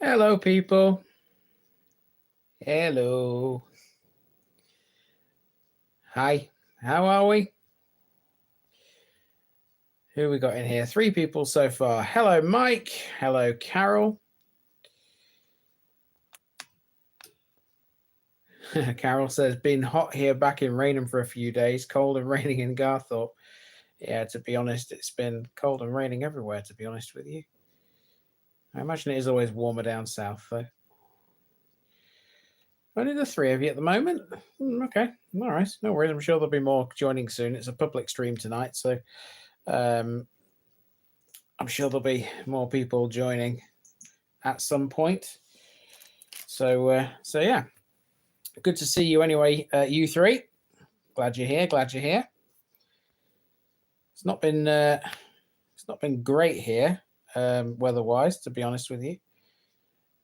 Hello, people. Hello. Hi. How are we? Who we got in here? 3 people so far. Hello, Mike. Hello, Carol. Carol says, been hot here back in Rainham for a few days. Cold and raining in Garthorpe. Yeah, to be honest, it's been cold and raining everywhere, to be honest with you. I imagine it is always warmer down south, though. Only the 3 of you at the moment. Okay, all right. No worries. I'm sure there'll be more joining soon. It's a public stream tonight, so I'm sure there'll be more people joining at some point. So yeah, good to see you anyway, you 3. Glad you're here. Glad you're here. It's not been great here, weather-wise, to be honest with you.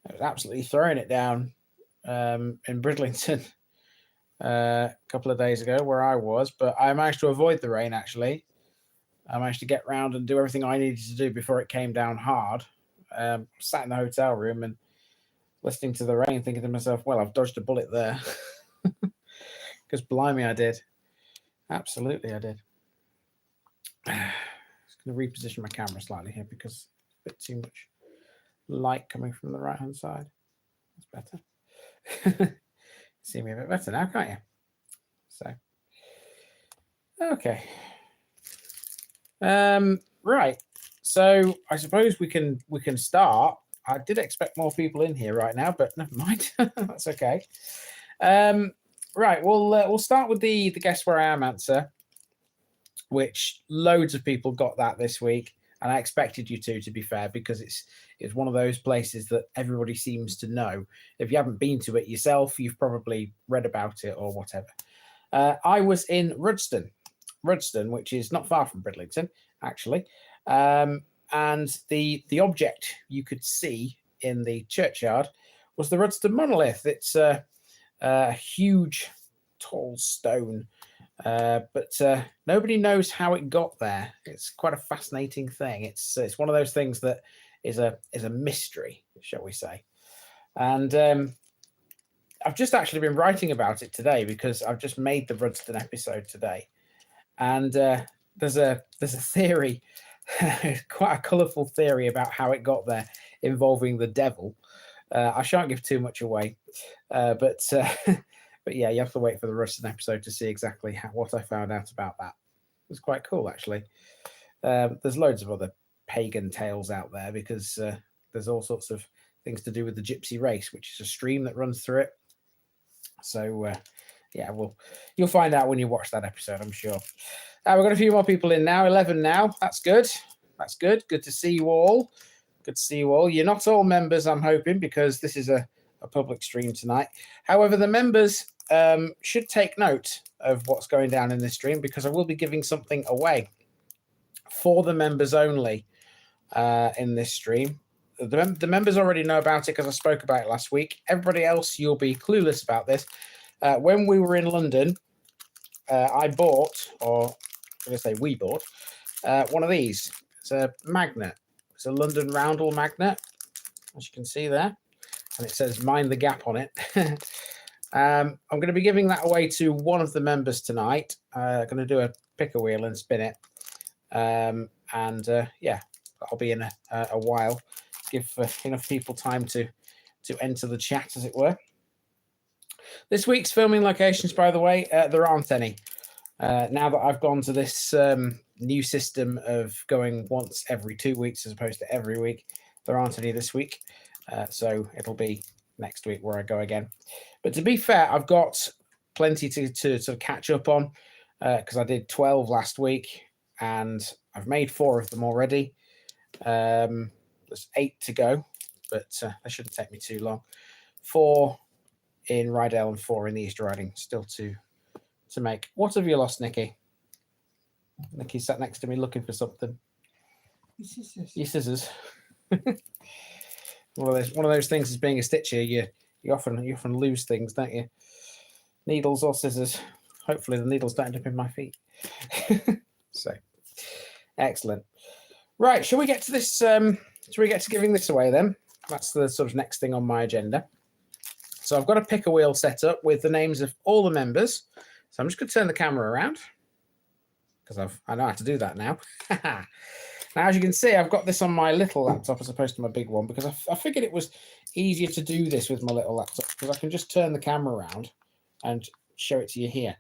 I was absolutely throwing it down in Bridlington a couple of days ago where I was, but I managed to avoid the rain, actually. I managed to get round and do everything I needed to do before it came down hard. Sat in the hotel room and listening to the rain, thinking to myself, well, I've dodged a bullet there. Because blimey, I did. Absolutely, I did. Just going to reposition my camera slightly here because it's a bit too much light coming from the right-hand side. That's better. See me a bit better now, can't you? So, okay. Right. So I suppose we can start. I did expect more people in here right now, but never mind. That's okay. Right. We'll start with the guess where I am answer, which loads of people got that this week, and I expected you to be fair, because it's one of those places that everybody seems to know. If you haven't been to it yourself, you've probably read about it or whatever. I was in Rudston, which is not far from Bridlington, actually. And the object you could see in the churchyard was the Rudston monolith. It's a huge, tall stone, but nobody knows how it got there. It's quite a fascinating thing. It's one of those things that is a mystery, shall we say. And I've just actually been writing about it today because I've just made the Rudston episode today. And there's a theory, quite a colourful theory about how it got there, involving the devil. I shan't give too much away, but yeah, you have to wait for the Rudston episode to see exactly what I found out about that. It was quite cool, actually. There's loads of other pagan tales out there because there's all sorts of things to do with the gypsy race, which is a stream that runs through it. So yeah, you'll find out when you watch that episode, I'm sure. We've got a few more people in now, 11 now. That's good. That's good. Good to see you all. Good to see you all. You're not all members, I'm hoping, because this is a public stream tonight. However, the members should take note of what's going down in this stream, because I will be giving something away for the members only in this stream. The members already know about it because I spoke about it last week. Everybody else, you'll be clueless about this. When we were in London, I bought, or I'm going to say we bought, one of these. It's a magnet. It's a London Roundel magnet, as you can see there. And it says Mind the Gap on it. I'm going to be giving that away to one of the members tonight. I'm going to do a pick a wheel and spin it. Yeah, that'll be in a while. Give enough people time to enter the chat, as it were. This week's filming locations, by the way, there aren't any. Now that I've gone to this new system of going once every 2 weeks as opposed to every week, there aren't any this week. So it'll be next week where I go again. But to be fair, I've got plenty to sort of catch up on because I did 12 last week and I've made 4 of them already. There's 8 to go, but that shouldn't take me too long. 4 in Rydale and 4 in the East Riding still to make. What have you lost, Nikki? Nikki sat next to me looking for something. Your scissors. One of those things is being a stitcher. You often lose things, don't you? Needles or scissors. Hopefully the needles don't end up in my feet. So, excellent. Right, shall we get to this? Shall we get to giving this away then? that's the sort of next thing on my agenda. So I've got a picker wheel set up with the names of all the members. So I'm just going to turn the camera around because I know how to do that now. Now, as you can see, I've got this on my little laptop as opposed to my big one because I figured it was easier to do this with my little laptop because I can just turn the camera around and show it to you here.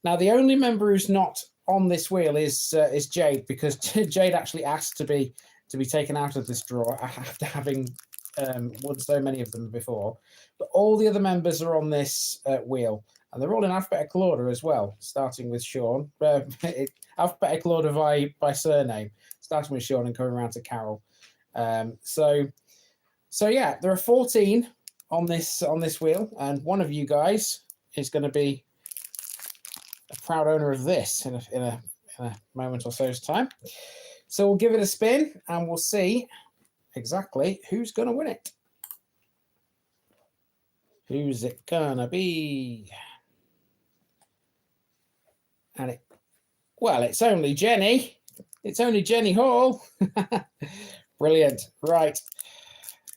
Now, the only member who's not on this wheel is Jade, because Jade actually asked to be taken out of this draw after having won so many of them before. But all the other members are on this wheel, and they're all in alphabetical order as well, starting with Sean. Alphabetical order by surname, starting with Sean and coming around to Carol. So yeah, there are 14 on this wheel, and one of you guys is going to be a proud owner of this in a moment or so's time. So we'll give it a spin and we'll see exactly who's going to win it. Who's it gonna be? And it's only Jenny. It's only Jenny Hall. Brilliant. Right.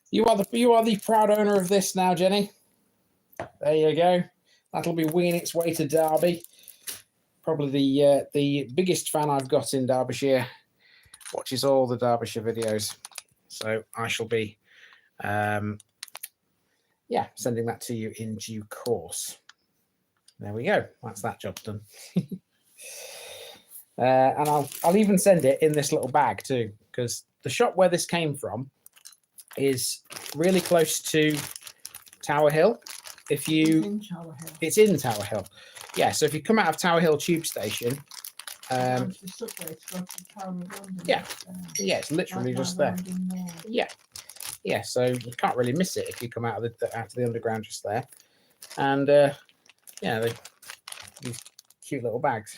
You are the proud owner of this now, Jenny. There you go. That'll be winging its way to Derby. Probably the biggest fan I've got in Derbyshire. Watches all the Derbyshire videos. So I shall be sending that to you in due course. There we go. That's that job done. And I'll even send it in this little bag too, because the shop where this came from is really close to Tower Hill. It's in Tower Hill. Yeah, so if you come out of Tower Hill tube station, yeah, it's literally just there. Yeah, so you can't really miss it if you come out of the underground just there. And these cute little bags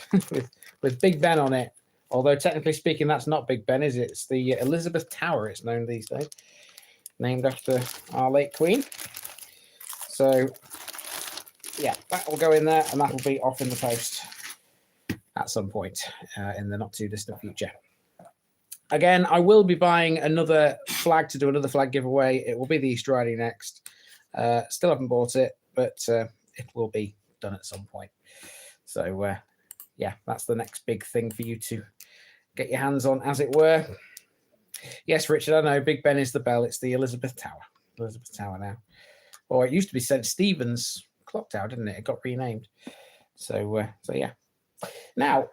with Big Ben on it. Although technically speaking, that's not Big Ben, is it? It's the Elizabeth Tower. It's known these days, named after our late Queen. So yeah, that will go in there, and that will be off in the post at some point in the not too distant future. Again, I will be buying another flag to do another flag giveaway. It will be the Easter Riding next. Still haven't bought it, but it will be done at some point. So yeah, that's the next big thing for you to get your hands on, as it were. Yes, Richard, I know Big Ben is the bell. It's the Elizabeth Tower. Elizabeth Tower now. Or it used to be St. Stephen's Clock Tower, didn't it? It got renamed. So yeah. Now,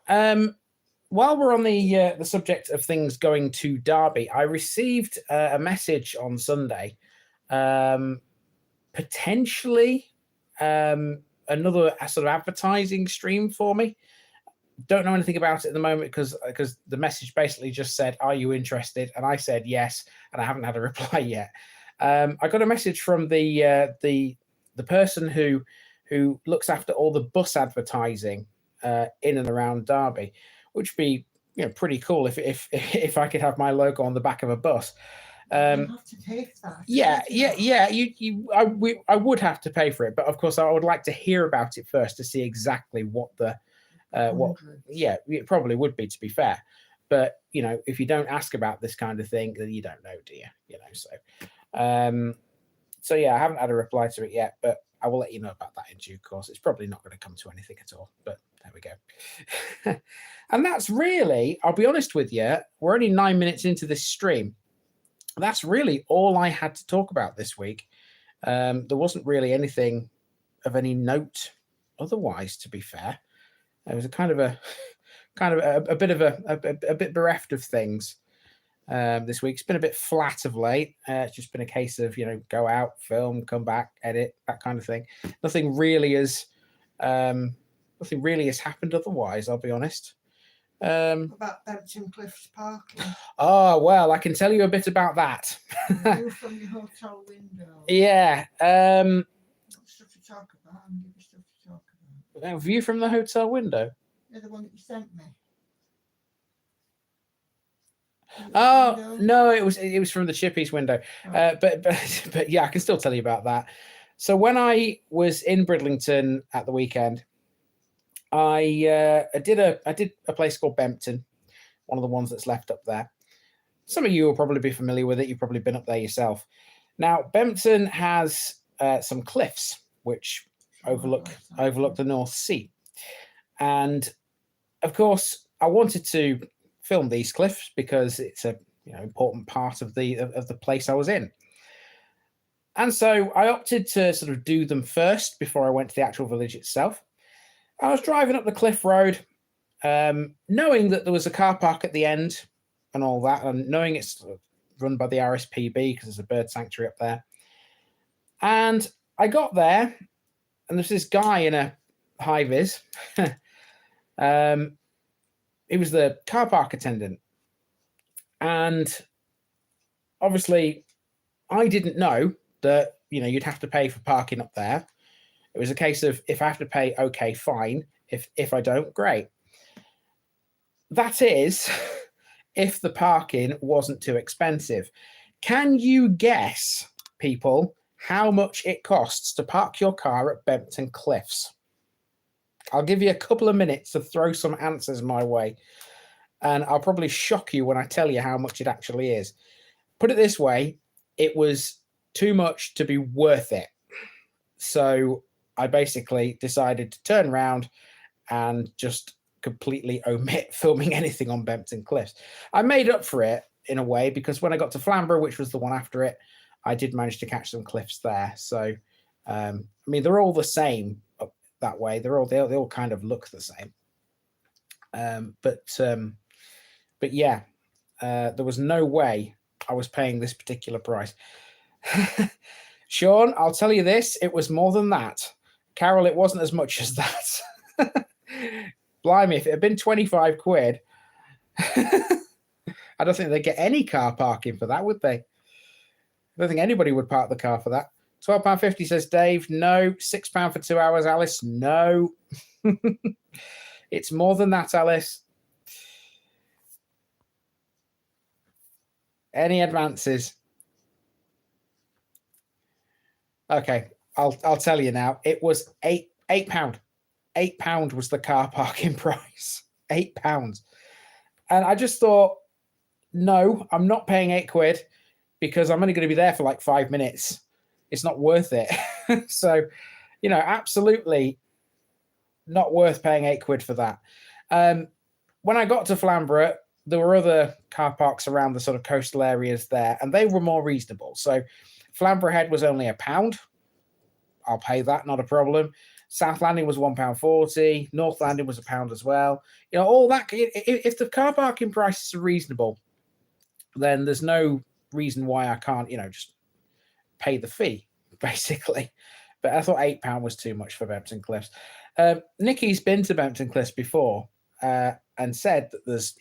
while we're on the subject of things going to Derby, I received a message on Sunday, potentially another sort of advertising stream for me. Don't know anything about it at the moment because the message basically just said, "Are you interested?" And I said yes, and I haven't had a reply yet. I got a message from the person who looks after all the bus advertising in and around Derby, which would be pretty cool if I could have my logo on the back of a bus. You have to pay for that. Yeah. I would have to pay for it, but of course I would like to hear about it first to see exactly what the it probably would be, to be fair. But if you don't ask about this kind of thing, then you don't know, do you? So yeah, I haven't had a reply to it yet, but I will let you know about that in due course. It's probably not going to come to anything at all, but there we go. And that's really, I'll be honest with you, we're only 9 minutes into this stream. That's really all I had to talk about this week. There wasn't really anything of any note otherwise, to be fair. It was a bit bereft of things this week. It's been a bit flat of late. It's just been a case of go out, film, come back, edit, that kind of thing. Nothing really has happened otherwise, I'll be honest. About Bempton Cliffs Park. Oh well, I can tell you a bit about that. View from your hotel window. Yeah. Stuff to talk about. And give you stuff to talk about. A view from the hotel window. Yeah, the one that you sent me. Oh no, it was from the Chippies window. Oh. But yeah, I can still tell you about that. So when I was in Bridlington at the weekend, I did a place called Bempton, one of the ones that's left up there. Some of you will probably be familiar with it. You've probably been up there yourself. Now, Bempton has some cliffs which overlook the North Sea. And of course, I wanted to film these cliffs because it's a important part of the place I was in. And so I opted to sort of do them first before I went to the actual village itself. I was driving up the cliff road, knowing that there was a car park at the end and all that, and knowing it's run by the RSPB because there's a bird sanctuary up there. And I got there, and there's this guy in a high vis. He was the car park attendant. And obviously, I didn't know that, you'd have to pay for parking up there. It was a case of, if I have to pay, okay, fine. If I don't, great. That is, if the parking wasn't too expensive. Can you guess, people, how much it costs to park your car at Bempton Cliffs? I'll give you a couple of minutes to throw some answers my way, and I'll probably shock you when I tell you how much it actually is. Put it this way, it was too much to be worth it. So I basically decided to turn around and just completely omit filming anything on Bempton Cliffs. I made up for it in a way, because when I got to Flamborough, which was the one after it, I did manage to catch some cliffs there. So, I mean, they're all the same up that way. They all kind of look the same. But yeah, there was no way I was paying this particular price. Sean, I'll tell you this, it was more than that. Carol, it wasn't as much as that. Blimey, if it had been 25 quid, I don't think they'd get any car parking for that, would they? I don't think anybody would park the car for that. £12.50 says Dave. No. £6 for 2 hours, Alice. No. It's more than that, Alice. Any advances? Okay, I'll tell you now. It was £8. £8 was the car parking price. £8. And I just thought, no, I'm not paying £8 because I'm only going to be there for like 5 minutes. It's not worth it. So, absolutely not worth paying £8 for that. When I got to Flamborough, there were other car parks around the sort of coastal areas there, and they were more reasonable. So Flamborough Head was only £1. I'll pay that, not a problem. South Landing was £1.40. North Landing was £1 as well. All that. If the car parking prices are reasonable, then there's no reason why I can't, just pay the fee, basically. But I thought £8 was too much for Bempton Cliffs. Nikki's been to Bempton Cliffs before and said that there's,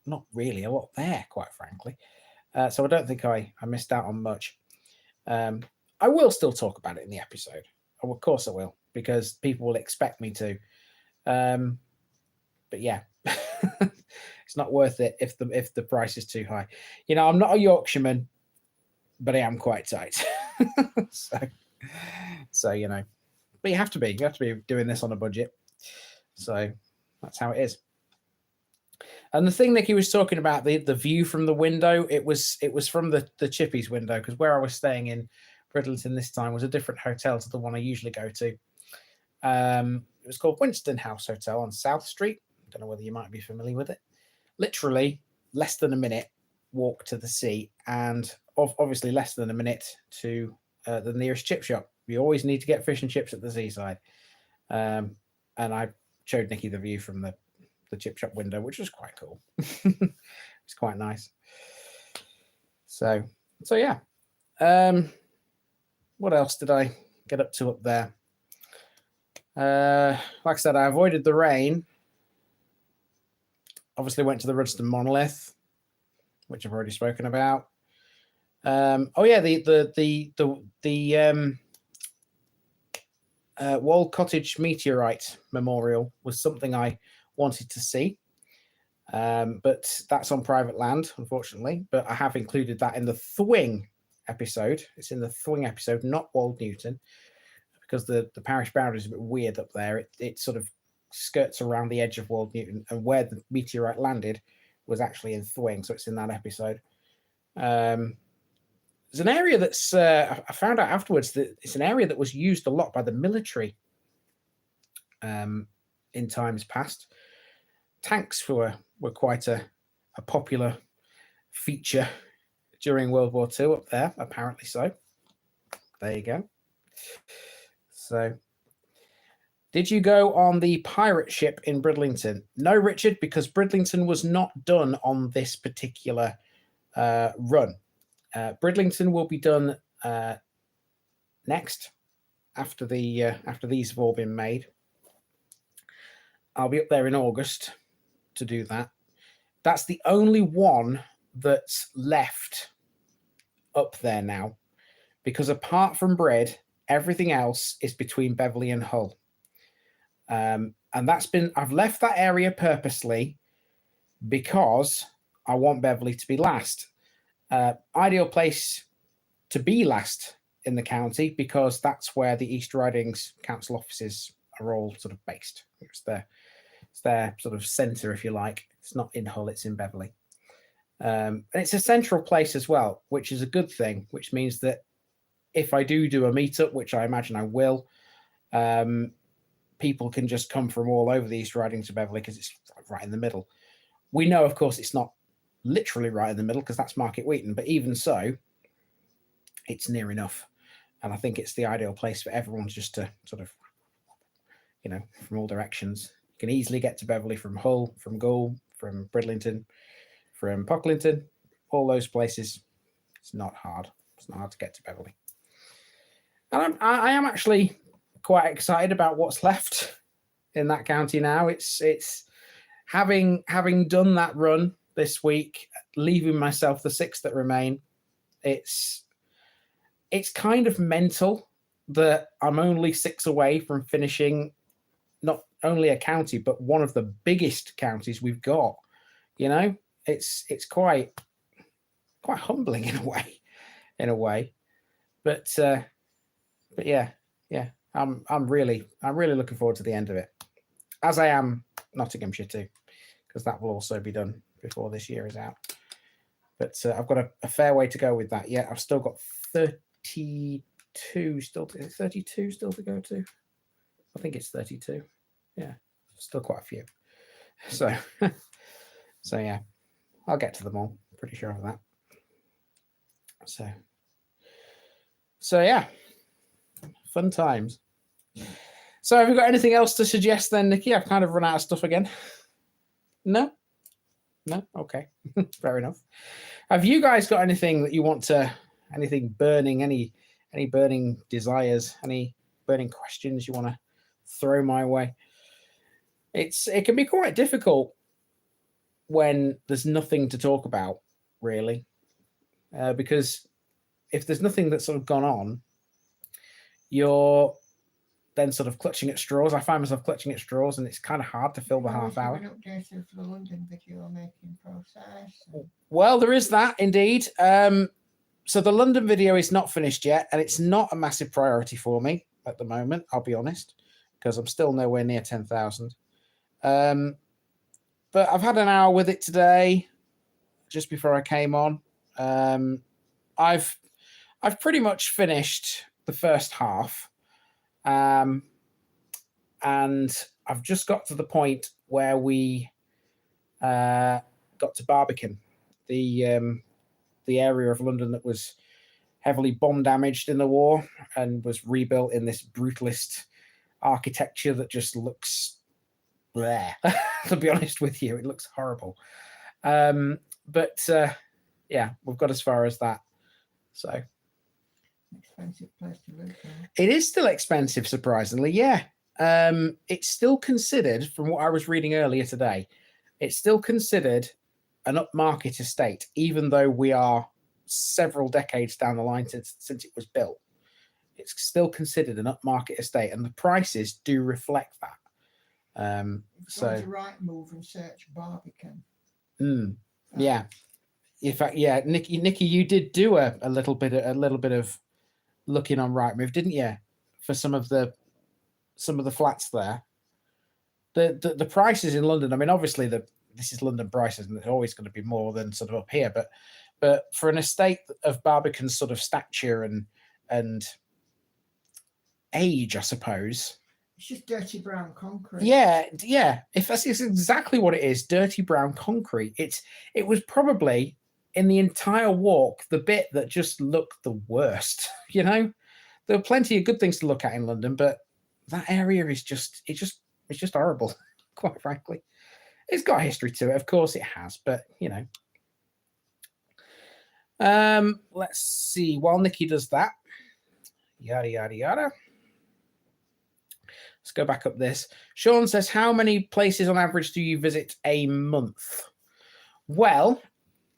not really a lot there, quite frankly. So I don't think I missed out on much. I will still talk about it in the episode. Oh, of course I will, because people will expect me to. But yeah, it's not worth it if the price is too high. I'm not a Yorkshireman, but I am quite tight. so but you have to be doing this on a budget. So that's how it is. And the thing Nicky was talking about, the view from the window, it was from the Chippies window, because where I was staying in Bridlington this time was a different hotel to the one I usually go to. It was called Winston House Hotel on South Street. I don't know whether you might be familiar with it. Literally less than a minute walk to the sea, and obviously less than a minute to the nearest chip shop. You always need to get fish and chips at the seaside. And I showed Nicky the view from the chip shop window, which was quite cool. It's quite nice. So yeah. What else did I get up to up there? Like I said, I avoided the rain. Obviously went to the Rudston Monolith, which I've already spoken about. Oh yeah, the Walled Cottage Meteorite Memorial was something I wanted to see, but that's on private land, unfortunately. But I have included that in the Thwing episode. It's in the Thwing episode, not Wold Newton, because the parish boundary is a bit weird up there. It sort of skirts around the edge of Wold Newton, and where the meteorite landed was actually in Thwing, so it's in that episode. there's an area that's I found out afterwards that it's an area that was used a lot by the military in times past. Tanks were quite a popular feature during World War II up there, apparently so. There you go. So, did you go on the pirate ship in Bridlington? No, Richard, because Bridlington was not done on this particular run. Bridlington will be done next after these have all been made. I'll be up there in August to do that. That's the only one that's left up there now, because apart from Brid, everything else is between Beverley and Hull. And I've left that area purposely because I want Beverley to be last. Ideal place to be last in the county, because that's where the East Ridings council offices are all sort of based. It's their sort of centre, if you like. It's not in Hull, it's in Beverley. And it's a central place as well, which is a good thing, which means that if I do a meetup, which I imagine I will, people can just come from all over the East Riding to Beverley because it's right in the middle. We know, of course, it's not literally right in the middle because that's Market Wheaton, but even so, it's near enough. And I think it's the ideal place for everyone just to sort of, from all directions. You can easily get to Beverley from Hull, from Goole, from Bridlington, from Pocklington, all those places. It's not hard. It's not hard to get to Beverley. And I am actually quite excited about what's left in that county now. It's having done that run this week, leaving myself the 6 that remain. It's kind of mental that I'm only 6 away from finishing not only a county, but one of the biggest counties we've got. It's quite humbling in a way. But yeah. I'm really looking forward to the end of it, as I am Nottinghamshire too, because that will also be done before this year is out. But I've got a fair way to go with that. Yeah, I've still got 32 still to go to. I think it's 32. Yeah, still quite a few. So yeah, I'll get to them all. Pretty sure of that. So yeah, fun times. So have you got anything else to suggest then, Nikki? I've kind of run out of stuff again. No? Okay. Fair enough. Have you guys got anything that you want to, anything burning, any burning desires, any burning questions you want to throw my way? It can be quite difficult when there's nothing to talk about, really, because if there's nothing that's sort of gone on, you're then sort of clutching at straws. I find myself clutching at straws, and it's kind of hard to fill the half hour. Updated for the London video making process. Well, there is that indeed. So the London video is not finished yet, and it's not a massive priority for me at the moment, I'll be honest, because I'm still nowhere near 10,000. But I've had an hour with it today, just before I came on. I've pretty much finished the first half, and I've just got to the point where we got to Barbican, the area of London that was heavily bomb damaged in the war and was rebuilt in this brutalist architecture that just looks bleh. To be honest with you, it looks horrible. But yeah, we've got as far as that. So expensive place to live. It is still expensive, surprisingly. Yeah. It's still considered, from what I was reading earlier today, it's still considered an upmarket estate, even though we are several decades down the line since it was built. It's still considered an upmarket estate, and the prices do reflect that. So to right move and search Barbican. Yeah. In fact, yeah, Nikki, you did do a little bit of looking on Rightmove, didn't you, for some of the flats there? The prices in London. I mean, obviously this is London prices, and it's always going to be more than sort of up here. But But for an estate of Barbican's sort of stature and age, I suppose. It's just dirty brown concrete. Yeah. If that's exactly what it is, dirty brown concrete. It was probably in the entire walk the bit that just looked the worst. You know, there were plenty of good things to look at in London, but that area is just horrible. Quite frankly, it's got history to it, of course it has, but you know. Let's see. While Nikki does that, yada yada yada. Let's go back up this. Sean says, how many places on average do you visit a month? Well,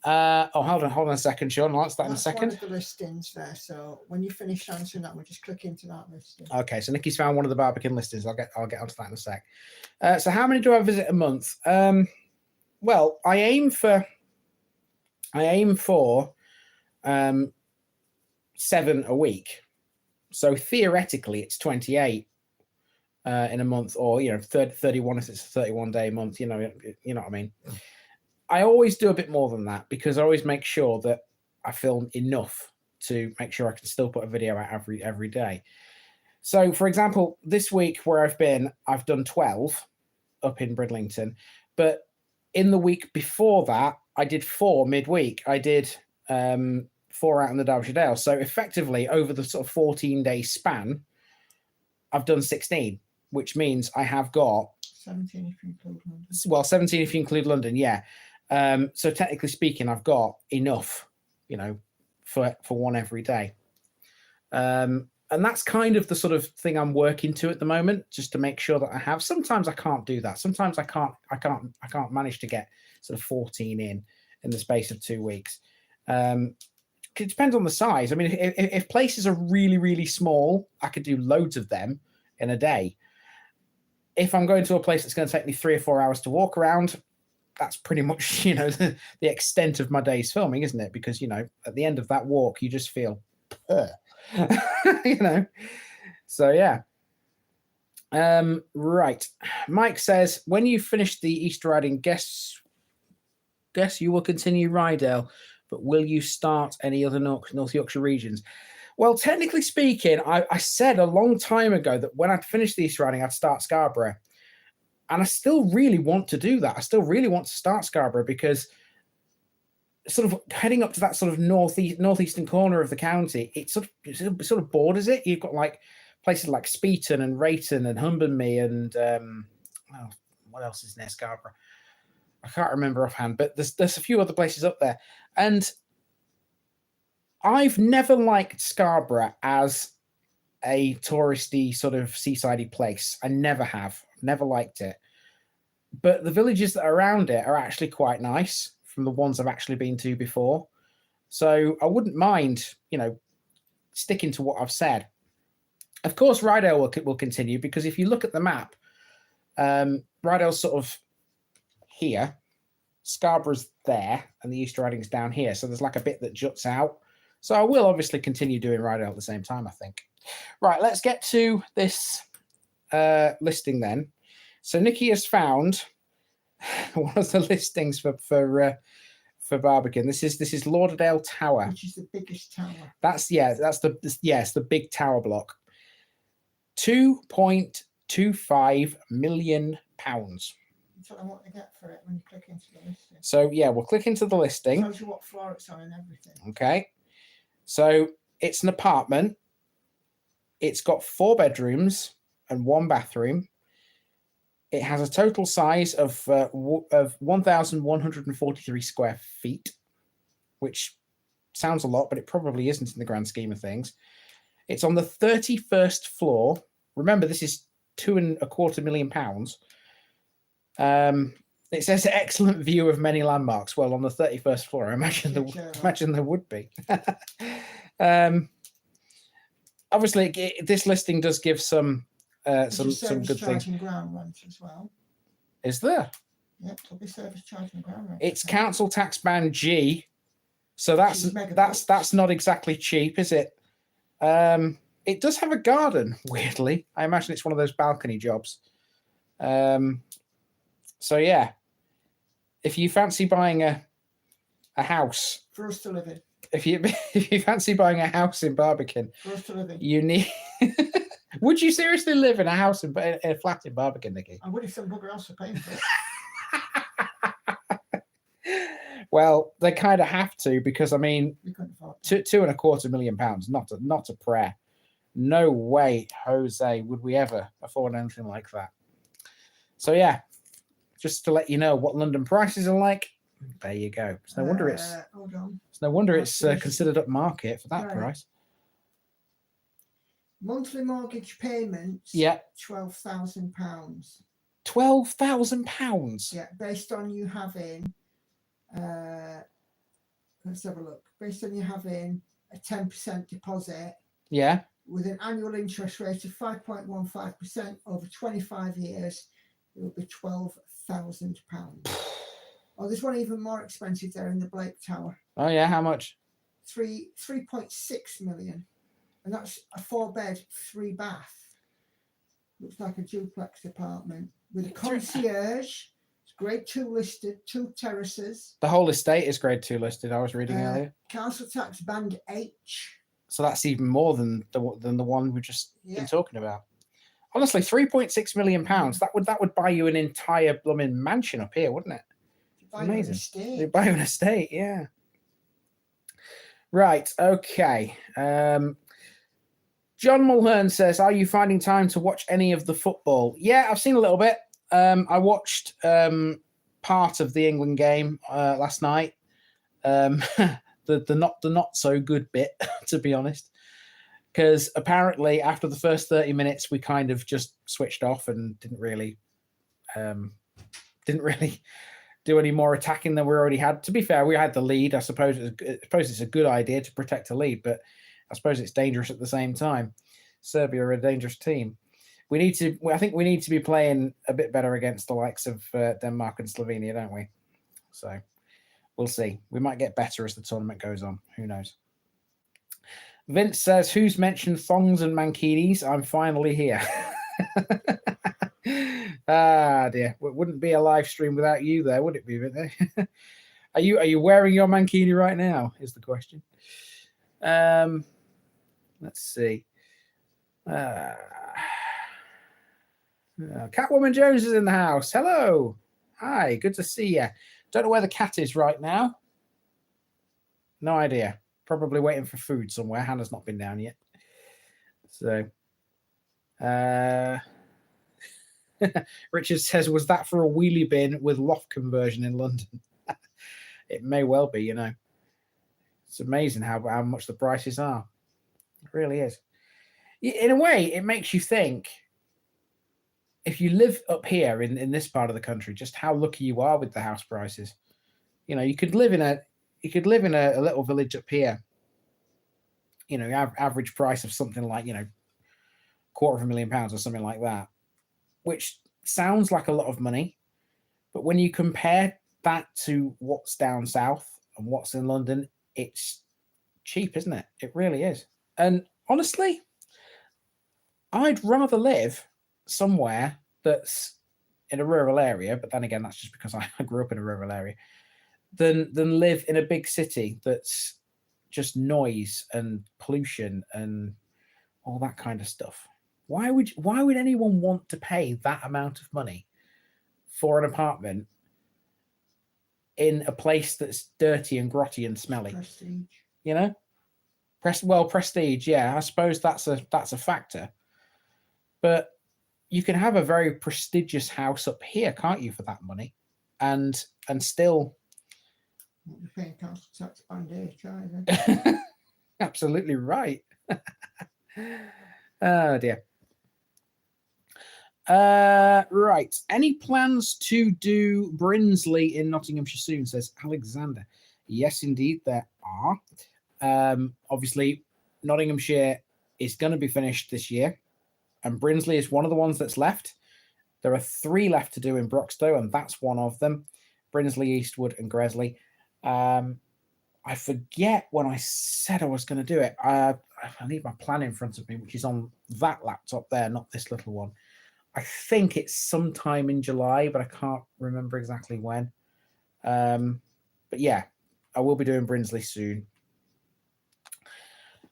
hold on a second, Sean. I'll answer that in a second. That's one of the listings there. So when you finish answering that, we'll just click into that listing. Okay, so Nikki's found one of the Barbican listings. I'll get onto that in a sec. So how many do I visit a month? Well, I aim for 7 a week. So theoretically, it's 28 in a month, or 31 if it's a 31-day month. You know what I mean. I always do a bit more than that because I always make sure that I film enough to make sure I can still put a video out every day. So, for example, this week where I've done 12 up in Bridlington, but in the week before that, I did 4 midweek. I did 4 out in the Derbyshire Dales. So effectively, over the sort of 14-day span, I've done 16, which means I have got 17 if you include London. Well, 17 if you include London, yeah. So technically speaking, I've got enough, for one every day. And that's kind of the sort of thing I'm working to at the moment, just to make sure that I have. Sometimes I can't do that. Sometimes I can't manage to get sort of 14 in the space of 2 weeks. It depends on the size. I mean, if places are really, really small, I could do loads of them in a day. If I'm going to a place that's going to take me 3 or 4 hours to walk around, that's pretty much, the extent of my day's filming, isn't it? Because, at the end of that walk, you just feel, So, yeah. Right. Mike says, when you finish the Easter riding, guess you will continue Rydale, but will you start any other North Yorkshire regions? Well, technically speaking, I said a long time ago that when I'd finish the Easter riding, I'd start Scarborough. And I still really want to do that. I still really want to start Scarborough because sort of heading up to that sort of northeastern corner of the county, it sort of borders it. You've got like places like Speeton and Rayton and Humbermy and what else is near Scarborough? I can't remember offhand, but there's a few other places up there. And I've never liked Scarborough as a touristy sort of seasidey place. I never have. Never liked it. But the villages that are around it are actually quite nice from the ones I've actually been to before. So I wouldn't mind, sticking to what I've said. Of course, Rydale will continue because if you look at the map, Rydale's sort of here, Scarborough's there, and the Easter Riding's down here. So there's like a bit that juts out. So I will obviously continue doing Rydale at the same time, I think. Right, let's get to this listing then. So Nikki has found one of the listings for Barbican. This is Lauderdale Tower, which is the biggest tower. That's the big tower block. £2.25 million. That's what I want to get for it when you click into the listing. So yeah, we'll click into the listing. It tells you what floor it's on and everything. Okay, so it's an apartment. It's got 4 bedrooms and 1 bathroom. It has a total size of 1,143 square feet, which sounds a lot, but it probably isn't in the grand scheme of things. It's on the 31st floor. Remember, this is £2.25 million. It says excellent view of many landmarks. Well, on the 31st floor, I imagine there would be. Obviously, this listing does give some good things. Ground rent as well. Is there? Yep, there'll be service charge and ground rent. It's council tax band G, so that's not exactly cheap, is it? It does have a garden. Weirdly, I imagine it's one of those balcony jobs. So yeah, if you fancy buying a A house. For us to live in. If you fancy buying a house in Barbican, For us to live in. you need. Would you seriously live in a house in a flat in Barbican, Nicky? I would if some bugger else were paying for it. Well, they kind of have to, because I mean, We couldn't afford it. £2.25 million, not a prayer. No way, Jose, would we ever afford anything like that. So yeah, just to let you know what London prices are like. There you go. It's no wonder it's. Hold on. It's no wonder it's considered upmarket for that price. Monthly mortgage payments. Yeah. £12,000. £12,000. Yeah, based on you having. Let's have a look. Based on you having a 10% deposit. Yeah. With an annual interest rate of 5.15% over 25 years, it will be £12,000. Oh, there's one even more expensive there in the Blake Tower. Oh yeah, how much? 3.6 million, and that's a 4-bed, 3-bath. Looks like a duplex apartment with a concierge. It's grade 2 listed, 2 terraces. The whole estate is grade 2 listed. I was reading earlier. Council tax band H. So that's even more than the one we've just been talking about. Honestly, £3.6 million. That would buy you an entire blooming mansion up here, wouldn't it? Amazing. They buy you an estate, yeah. Right, okay. John Mulhern says, "Are you finding time to watch any of the football?" Yeah, I've seen a little bit. I watched part of the England game last night. The not so good bit, to be honest, because apparently after the first 30 minutes we kind of just switched off and didn't really do any more attacking than we already had. To be fair, we had the lead. I suppose it's a good idea to protect a lead, but I suppose it's dangerous at the same time. Serbia are a dangerous team. I think we need to be playing a bit better against the likes of Denmark and Slovenia, don't we? So we'll see. We might get better as the tournament goes on. Who knows? Vince says, "Who's mentioned thongs and mankinis? I'm finally here." Ah dear, it wouldn't be a live stream without you there, would it be? Are you wearing your mankini right now? Is the question. Let's see. Catwoman Jones is in the house. Hello. Hi, good to see you. Don't know where the cat is right now. No idea. Probably waiting for food somewhere. Hannah's not been down yet. So, Richard says, "Was that for a wheelie bin with loft conversion in London?" It may well be, you know. It's amazing how much the prices are. It really is. In a way, it makes you think, if you live up here in this part of the country, just how lucky you are with the house prices. You know, you could live in a little village up here. You know, average price of something like, you know, £250,000 or something like that, which sounds like a lot of money, but when you compare that to what's down south and what's in London, it's cheap, isn't it? It really is. And honestly, I'd rather live somewhere that's in a rural area, but then again, that's just because I grew up in a rural area, than live in a big city that's just noise and pollution and all that kind of stuff. Why would anyone want to pay that amount of money for an apartment in a place that's dirty and grotty and smelly? Prestige. You know? Prestige, yeah. I suppose that's a factor. But you can have a very prestigious house up here, can't you, for that money? And still You're paying council tax band H, either. Absolutely right. Oh dear. Right. Any plans to do Brinsley in Nottinghamshire soon, says Alexander. Yes, indeed, there are. Obviously, Nottinghamshire is going to be finished this year, and Brinsley is one of the ones that's left. There are 3 left to do in Broxtowe, and that's one of them. Brinsley, Eastwood, and Gresley. I forget when I said I was going to do it. I need my plan in front of me, which is on that laptop there, not this little one. I think it's sometime in July, but I can't remember exactly when. But yeah, I will be doing Brinsley soon.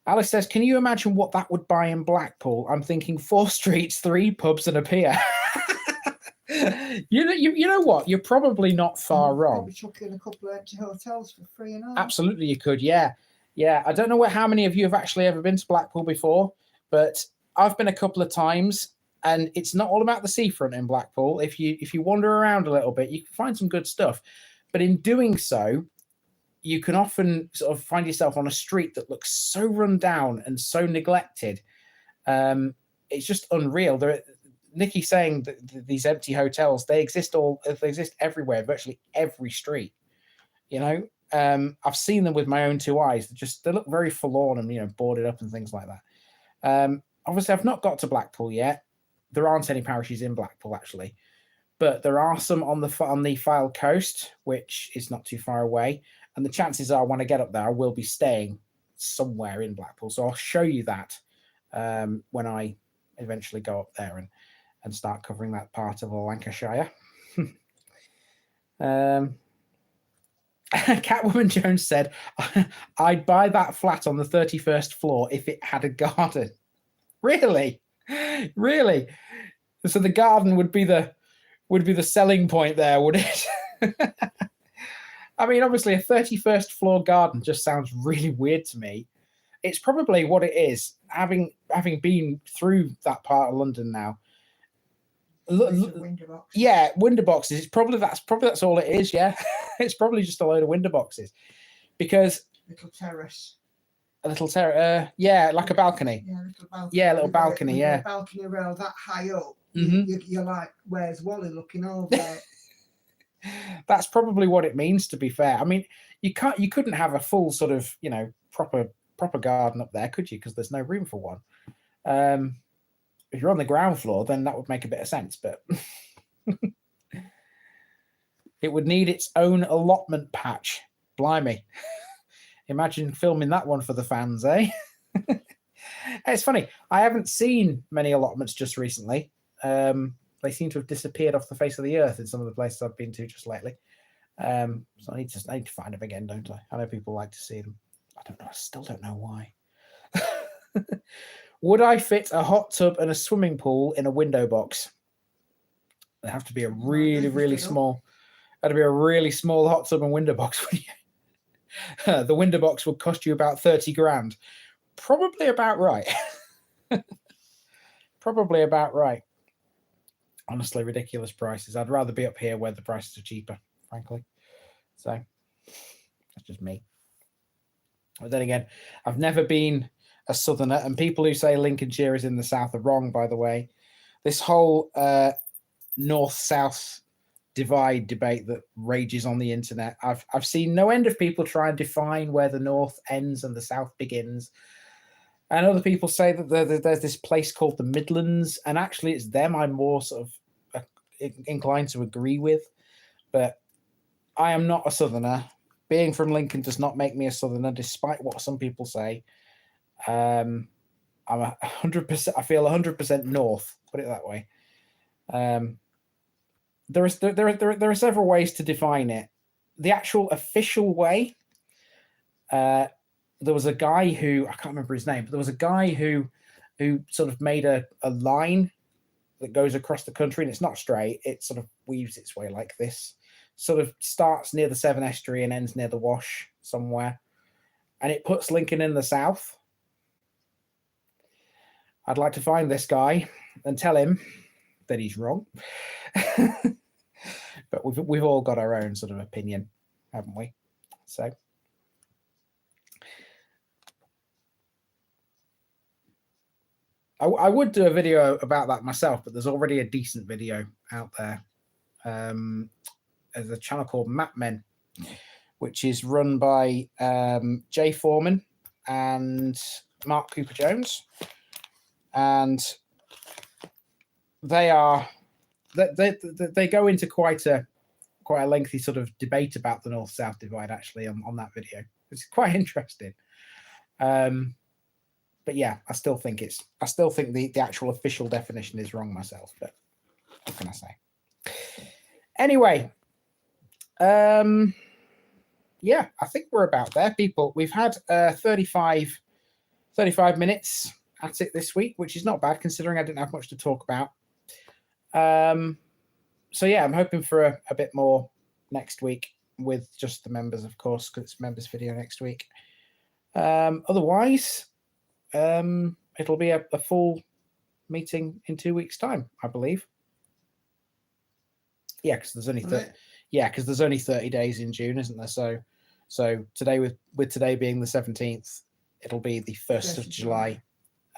Alice says, can you imagine what that would buy in Blackpool? I'm thinking 4 streets, 3 pubs and a pier. You know what? You're probably not far wrong. Probably chuck in a couple of empty hotels for free and all. Absolutely, you could. Yeah. I don't know how many of you have actually ever been to Blackpool before, but I've been a couple of times, and it's not all about the seafront in Blackpool. If you wander around a little bit, you can find some good stuff. But in doing so, you can often sort of find yourself on a street that looks so run down and so neglected. It's just unreal. Nikki's saying that these empty hotels, they exist everywhere, virtually every street. You know, I've seen them with my own 2 eyes. They look very forlorn and boarded up and things like that. Obviously, I've not got to Blackpool yet. There aren't any parishes in Blackpool actually, but there are some on the Fylde coast, which is not too far away. And the chances are, when I get up there, I will be staying somewhere in Blackpool. So I'll show you that when I eventually go up there and start covering that part of Lancashire. Catwoman Jones said, I'd buy that flat on the 31st floor if it had a garden. Really? So the garden would be the selling point there, would it? I mean, obviously, a 31st floor garden just sounds really weird to me. It's probably what it is, having been through that part of London now. Window box. Yeah, window boxes. That's all it is. Yeah, it's probably just a load of window boxes, because little terrace. A little terrace. Yeah, like a balcony. Yeah, little balcony. Yeah, little balcony. Yeah, a balcony rail that high up. Mm-hmm. You're like, where's Wally looking over? That's probably what it means. To be fair, I mean, you couldn't have a full sort of proper garden up there, could you? Because there's no room for one. If you're on the ground floor, then that would make a bit of sense, but it would need its own allotment patch. Blimey. Imagine filming that one for the fans, eh? It's funny. I haven't seen many allotments just recently. They seem to have disappeared off the face of the earth in some of the places I've been to just lately. So I need to find them again, don't I? I know people like to see them. I don't know. I still don't know why. Would I fit a hot tub and a swimming pool in a window box? It'd have to be a really small. That'd be a really small hot tub and window box, wouldn't you? The window box would cost you about 30 grand. Probably about right. Probably about right. Honestly, ridiculous prices. I'd rather be up here where the prices are cheaper, frankly. So that's just me. But then again, I've never been a southerner, and people who say Lincolnshire is in the south are wrong, by the way. This whole north-south divide debate that rages on the internet, I've seen no end of people try and define where the north ends and the south begins. And other people say that there's this place called the Midlands, and actually it's them I'm more sort of inclined to agree with. But I am not a southerner. Being from Lincoln does not make me a southerner, despite what some people say. I'm 100%. I feel 100% north. Put it that way. There are several ways to define it. The actual official way. There was a guy who, I can't remember his name, but there was a guy who sort of made a line that goes across the country, and it's not straight. It sort of weaves its way like this. Sort of starts near the Severn Estuary and ends near the Wash somewhere, and it puts Lincoln in the south. I'd like to find this guy and tell him that he's wrong. But we've all got our own sort of opinion, haven't we? So I would do a video about that myself, but there's already a decent video out there. There's a channel called Map Men, which is run by Jay Foreman and Mark Cooper Jones, and they go into quite a lengthy sort of debate about the north-south divide actually on that video. It's quite interesting. But yeah, I still think the actual official definition is wrong myself, but what can I say? Anyway, yeah, I think we're about there, people. We've had 35 minutes at it this week, which is not bad considering I didn't have much to talk about. So yeah, I'm hoping for a bit more next week with just the members, of course, because it's members video next week. Otherwise, it'll be a full meeting in 2 weeks' time, I believe. Yeah, because there's only because there's only 30 days in June, isn't there? So today with today being the 17th, it'll be the 1st of July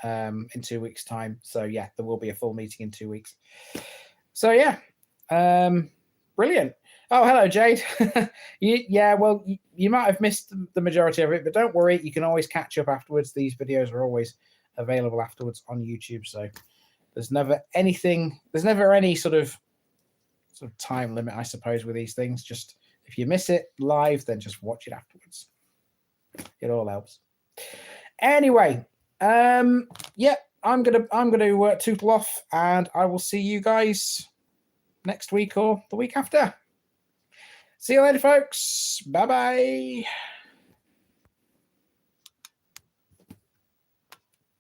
in 2 weeks' time. So yeah, there will be a full meeting in 2 weeks. So yeah, brilliant. Oh, hello, Jade. You might have missed the majority of it, but don't worry, you can always catch up afterwards. These videos are always available afterwards on YouTube. So there's never any sort of time limit, I suppose, with these things. Just if you miss it live, then just watch it afterwards. It all helps. Anyway, yeah, I'm gonna tootle off, and I will see you guys next week or the week after. See you later, folks. Bye bye.